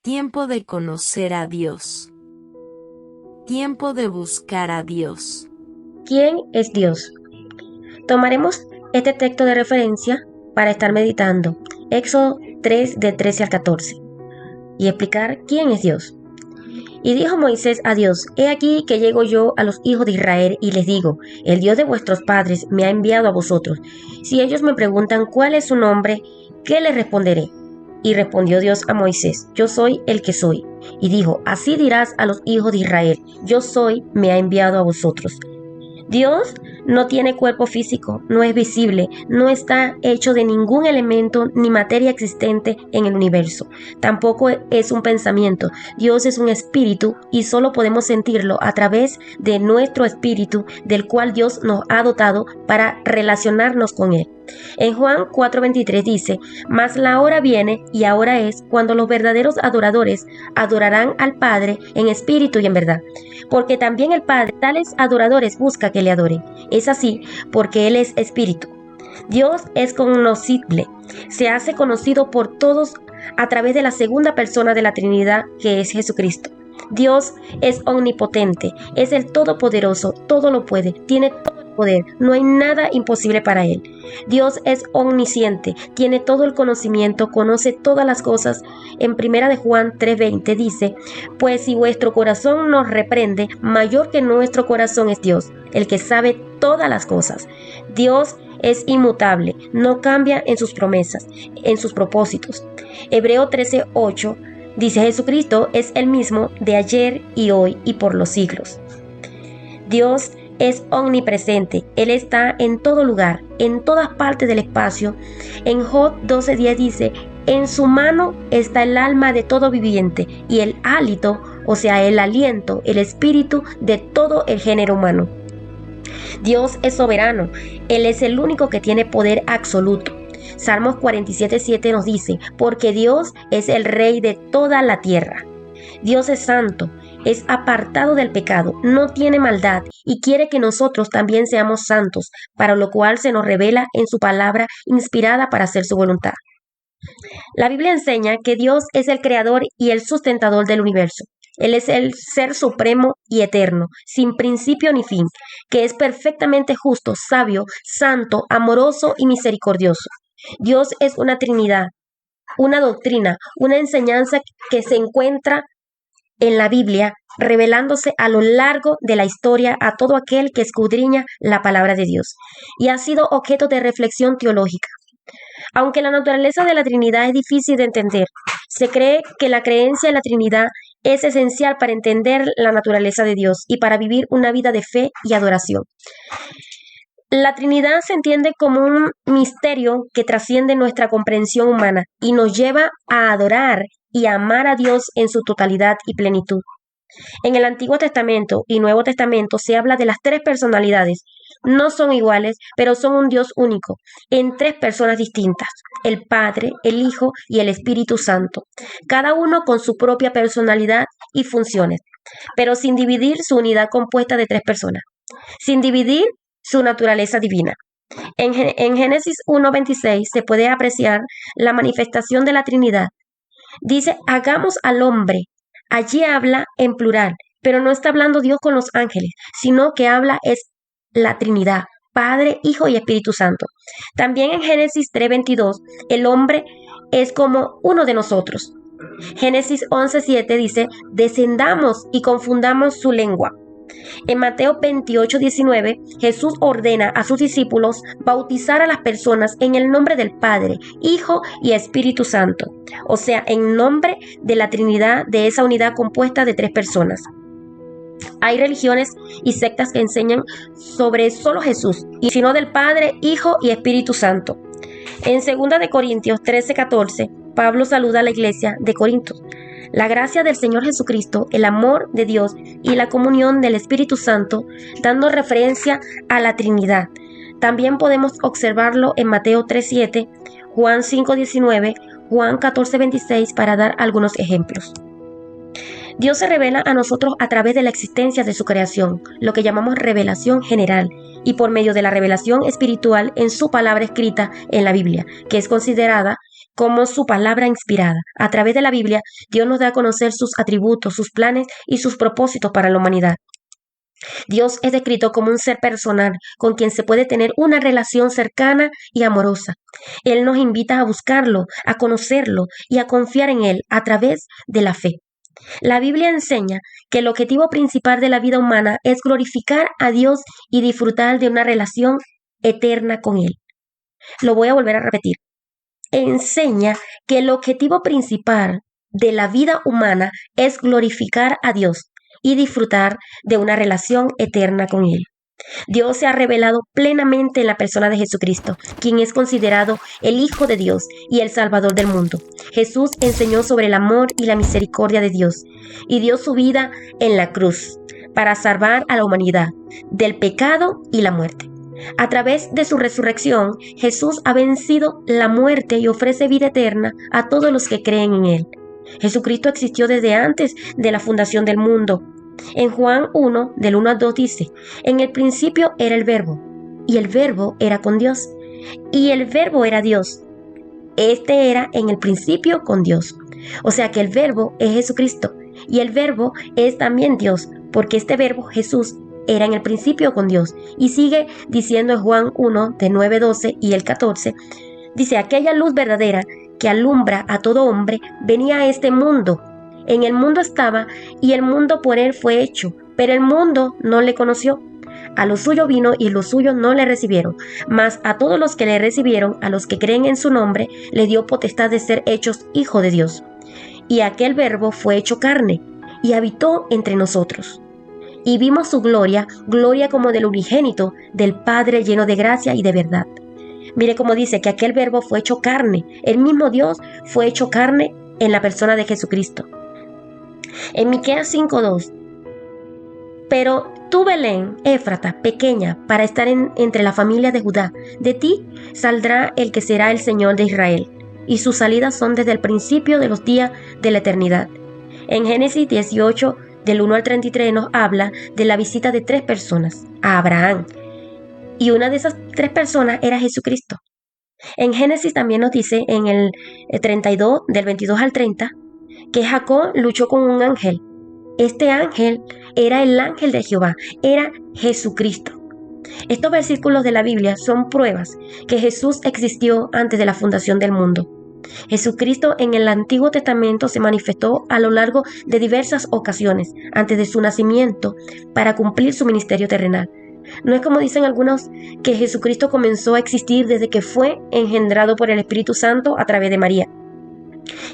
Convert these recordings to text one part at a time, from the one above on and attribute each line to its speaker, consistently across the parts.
Speaker 1: Tiempo de conocer a Dios. Tiempo de buscar a Dios.
Speaker 2: ¿Quién es Dios? Tomaremos este texto de referencia para estar meditando, Éxodo 3 de 13 al 14, y explicar quién es Dios. Y dijo Moisés a Dios: He aquí que llego yo a los hijos de Israel y les digo: El Dios de vuestros padres me ha enviado a vosotros. Si ellos me preguntan cuál es su nombre, ¿qué les responderé? Y respondió Dios a Moisés: Yo soy el que soy. Y dijo: Así dirás a los hijos de Israel: Yo soy, me ha enviado a vosotros. Dios no tiene cuerpo físico, no es visible, no está hecho de ningún elemento ni materia existente en el universo. Tampoco es un pensamiento. Dios es un espíritu y solo podemos sentirlo a través de nuestro espíritu, del cual Dios nos ha dotado para relacionarnos con Él. En Juan 4:23 dice: Mas la hora viene, y ahora es, cuando los verdaderos adoradores adorarán al Padre en espíritu y en verdad. Porque también el Padre tales adoradores busca que le adoren. Es así porque Él es espíritu. Dios es conocible, se hace conocido por todos a través de la segunda persona de la Trinidad, que es Jesucristo. Dios es omnipotente, es el todopoderoso, todo lo puede, tiene todo el poder, no hay nada imposible para Él. Dios es omnisciente, tiene todo el conocimiento, conoce todas las cosas. En 1 de Juan 3:20 dice: Pues si vuestro corazón nos reprende, mayor que nuestro corazón es Dios, el que sabe todas las cosas. Dios es inmutable, no cambia en sus promesas, en sus propósitos. Hebreo 13:8 dice: Jesucristo es el mismo de ayer y hoy y por los siglos. Dios es omnipresente, Él está en todo lugar, en todas partes del espacio. En Job 12:10 dice: En su mano está el alma de todo viviente y el hálito, o sea, el aliento, el espíritu de todo el género humano. Dios es soberano, Él es el único que tiene poder absoluto. Salmos 47:7 nos dice: Porque Dios es el Rey de toda la tierra. Dios es santo, es apartado del pecado, no tiene maldad y quiere que nosotros también seamos santos, para lo cual se nos revela en su palabra inspirada para hacer su voluntad. La Biblia enseña que Dios es el creador y el sustentador del universo. Él es el ser supremo y eterno, sin principio ni fin, que es perfectamente justo, sabio, santo, amoroso y misericordioso. Dios es una Trinidad, una doctrina, una enseñanza que se encuentra en la Biblia, revelándose a lo largo de la historia a todo aquel que escudriña la palabra de Dios, y ha sido objeto de reflexión teológica. Aunque la naturaleza de la Trinidad es difícil de entender, se cree que la creencia en la Trinidad es esencial para entender la naturaleza de Dios y para vivir una vida de fe y adoración. La Trinidad se entiende como un misterio que trasciende nuestra comprensión humana y nos lleva a adorar y amar a Dios en su totalidad y plenitud. En el Antiguo Testamento y Nuevo Testamento se habla de las tres personalidades. No son iguales, pero son un Dios único, en tres personas distintas: el Padre, el Hijo y el Espíritu Santo, cada uno con su propia personalidad y funciones, pero sin dividir su unidad compuesta de tres personas, sin dividir su naturaleza divina. En Génesis 1:26 se puede apreciar la manifestación de la Trinidad. Dice: hagamos al hombre. Allí habla en plural, pero no está hablando Dios con los ángeles, sino que habla es la Trinidad, Padre, Hijo y Espíritu Santo. También en Génesis 3:22, el hombre es como uno de nosotros. Génesis 11:7 dice: descendamos y confundamos su lengua. En Mateo 28:19, Jesús ordena a sus discípulos bautizar a las personas en el nombre del Padre, Hijo y Espíritu Santo, o sea, en nombre de la Trinidad, de esa unidad compuesta de tres personas. Hay religiones y sectas que enseñan sobre solo Jesús, y sino del Padre, Hijo y Espíritu Santo. En 2 de Corintios 13:14, Pablo saluda a la iglesia de Corinto. La gracia del Señor Jesucristo, el amor de Dios y la comunión del Espíritu Santo, dando referencia a la Trinidad. También podemos observarlo en Mateo 3:7, Juan 5:19, Juan 14:26, para dar algunos ejemplos. Dios se revela a nosotros a través de la existencia de su creación, lo que llamamos revelación general, y por medio de la revelación espiritual en su palabra escrita en la Biblia, que es considerada como su palabra inspirada. A través de la Biblia, Dios nos da a conocer sus atributos, sus planes y sus propósitos para la humanidad. Dios es descrito como un ser personal con quien se puede tener una relación cercana y amorosa. Él nos invita a buscarlo, a conocerlo y a confiar en Él a través de la fe. La Biblia enseña que el objetivo principal de la vida humana es glorificar a Dios y disfrutar de una relación eterna con Él. Lo voy a volver a repetir. Enseña que el objetivo principal de la vida humana es glorificar a Dios y disfrutar de una relación eterna con Él. Dios se ha revelado plenamente en la persona de Jesucristo, quien es considerado el Hijo de Dios y el Salvador del mundo. Jesús enseñó sobre el amor y la misericordia de Dios y dio su vida en la cruz para salvar a la humanidad del pecado y la muerte. A través de su resurrección, Jesús ha vencido la muerte y ofrece vida eterna a todos los que creen en Él. Jesucristo existió desde antes de la fundación del mundo. En Juan 1, del 1 al 2 dice: en el principio era el Verbo, y el Verbo era con Dios, y el Verbo era Dios. Este era en el principio con Dios. O sea que el Verbo es Jesucristo, y el Verbo es también Dios, porque este Verbo, Jesús, era en el principio con Dios. Y sigue diciendo en Juan 1, de 9, 12 y el 14, dice: aquella luz verdadera que alumbra a todo hombre venía a este mundo. En el mundo estaba, y el mundo por él fue hecho, pero el mundo no le conoció. A lo suyo vino, y los suyos no le recibieron. Mas a todos los que le recibieron, a los que creen en su nombre, le dio potestad de ser hechos hijos de Dios. Y aquel Verbo fue hecho carne, y habitó entre nosotros. Y vimos su gloria, gloria como del unigénito, del Padre, lleno de gracia y de verdad. Mire cómo dice que aquel Verbo fue hecho carne. El mismo Dios fue hecho carne en la persona de Jesucristo. En Miqueas 5:2, pero tú, Belén, Éfrata, pequeña, para estar entre la familia de Judá, de ti saldrá el que será el Señor de Israel, y sus salidas son desde el principio de los días de la eternidad. En Génesis 18, del 1 al 33, nos habla de la visita de 3 personas, a Abraham, y una de esas 3 personas era Jesucristo. En Génesis también nos dice, en el 32, del 22 al 30, que Jacob luchó con un ángel. Este ángel era el ángel de Jehová, era Jesucristo. Estos versículos de la Biblia son pruebas que Jesús existió antes de la fundación del mundo. Jesucristo en el Antiguo Testamento se manifestó a lo largo de diversas ocasiones antes de su nacimiento para cumplir su ministerio terrenal. No es como dicen algunos que Jesucristo comenzó a existir desde que fue engendrado por el Espíritu Santo a través de María.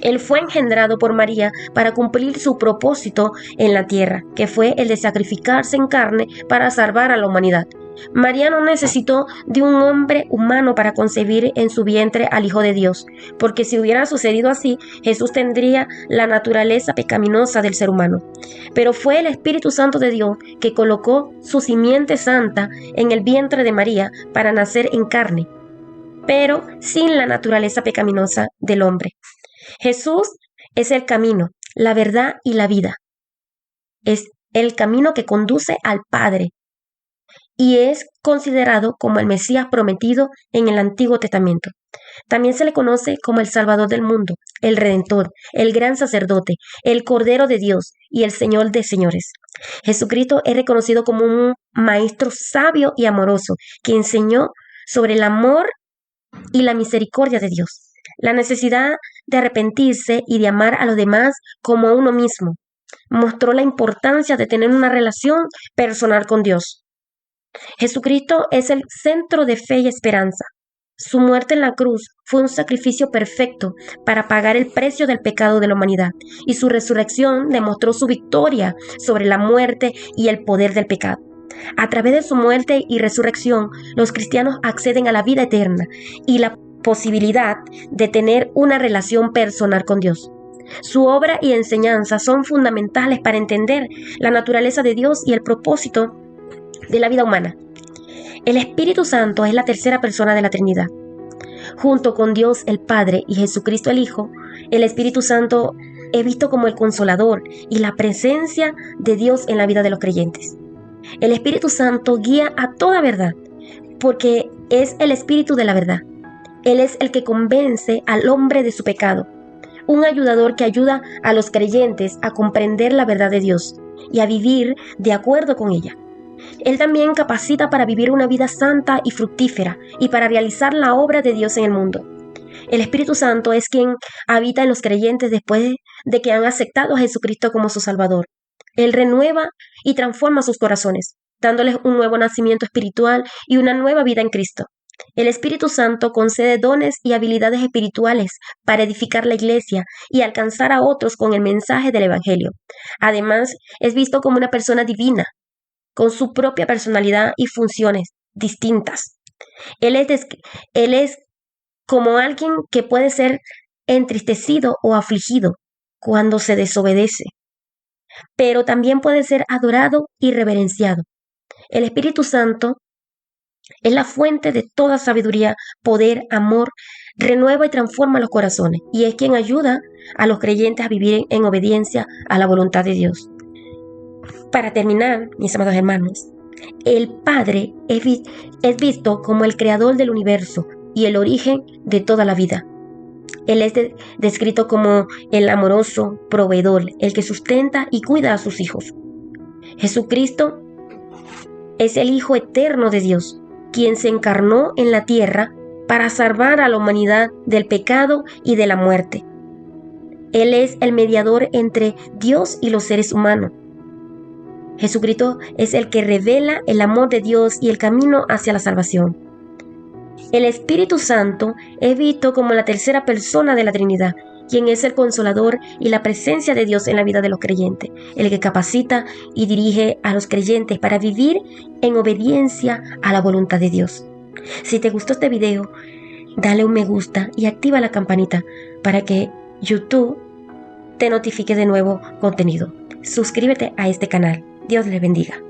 Speaker 2: Él fue engendrado por María para cumplir su propósito en la tierra, que fue el de sacrificarse en carne para salvar a la humanidad. María no necesitó de un hombre humano para concebir en su vientre al Hijo de Dios, porque si hubiera sucedido así, Jesús tendría la naturaleza pecaminosa del ser humano. Pero fue el Espíritu Santo de Dios que colocó su simiente santa en el vientre de María para nacer en carne, pero sin la naturaleza pecaminosa del hombre. Jesús es el camino, la verdad y la vida. Es el camino que conduce al Padre y es considerado como el Mesías prometido en el Antiguo Testamento. También se le conoce como el Salvador del mundo, el Redentor, el Gran Sacerdote, el Cordero de Dios y el Señor de señores. Jesucristo es reconocido como un maestro sabio y amoroso que enseñó sobre el amor y la misericordia de Dios, la necesidad de arrepentirse y de amar a los demás como a uno mismo. Mostró la importancia de tener una relación personal con Dios. Jesucristo es el centro de fe y esperanza. Su muerte en la cruz fue un sacrificio perfecto para pagar el precio del pecado de la humanidad, y su resurrección demostró su victoria sobre la muerte y el poder del pecado. A través de su muerte y resurrección, los cristianos acceden a la vida eterna y la posibilidad de tener una relación personal con Dios. Su obra y enseñanza son fundamentales para entender la naturaleza de Dios y el propósito de la vida humana. El Espíritu Santo es la tercera persona de la Trinidad. Junto con Dios el Padre y Jesucristo el Hijo, el Espíritu Santo es visto como el consolador y la presencia de Dios en la vida de los creyentes. El Espíritu Santo guía a toda verdad, porque es el Espíritu de la verdad. Él es el que convence al hombre de su pecado, un ayudador que ayuda a los creyentes a comprender la verdad de Dios y a vivir de acuerdo con ella. Él también capacita para vivir una vida santa y fructífera y para realizar la obra de Dios en el mundo. El Espíritu Santo es quien habita en los creyentes después de que han aceptado a Jesucristo como su Salvador. Él renueva y transforma sus corazones, dándoles un nuevo nacimiento espiritual y una nueva vida en Cristo. El Espíritu Santo concede dones y habilidades espirituales para edificar la iglesia y alcanzar a otros con el mensaje del Evangelio. Además, es visto como una persona divina, con su propia personalidad y funciones distintas. Él es como alguien que puede ser entristecido o afligido cuando se desobedece, pero también puede ser adorado y reverenciado. El Espíritu Santo es la fuente de toda sabiduría, poder, amor, renueva y transforma los corazones y es quien ayuda a los creyentes a vivir en obediencia a la voluntad de Dios. Para terminar, mis amados hermanos, el Padre es visto como el creador del universo y el origen de toda la vida. Él es descrito como el amoroso proveedor, el que sustenta y cuida a sus hijos. Jesucristo es el Hijo eterno de Dios, quien se encarnó en la tierra para salvar a la humanidad del pecado y de la muerte. Él es el mediador entre Dios y los seres humanos. Jesucristo es el que revela el amor de Dios y el camino hacia la salvación. El Espíritu Santo es visto como la tercera persona de la Trinidad, quien es el consolador y la presencia de Dios en la vida de los creyentes, el que capacita y dirige a los creyentes para vivir en obediencia a la voluntad de Dios. Si te gustó este video, dale un me gusta y activa la campanita para que YouTube te notifique de nuevo contenido. Suscríbete a este canal. Dios les bendiga.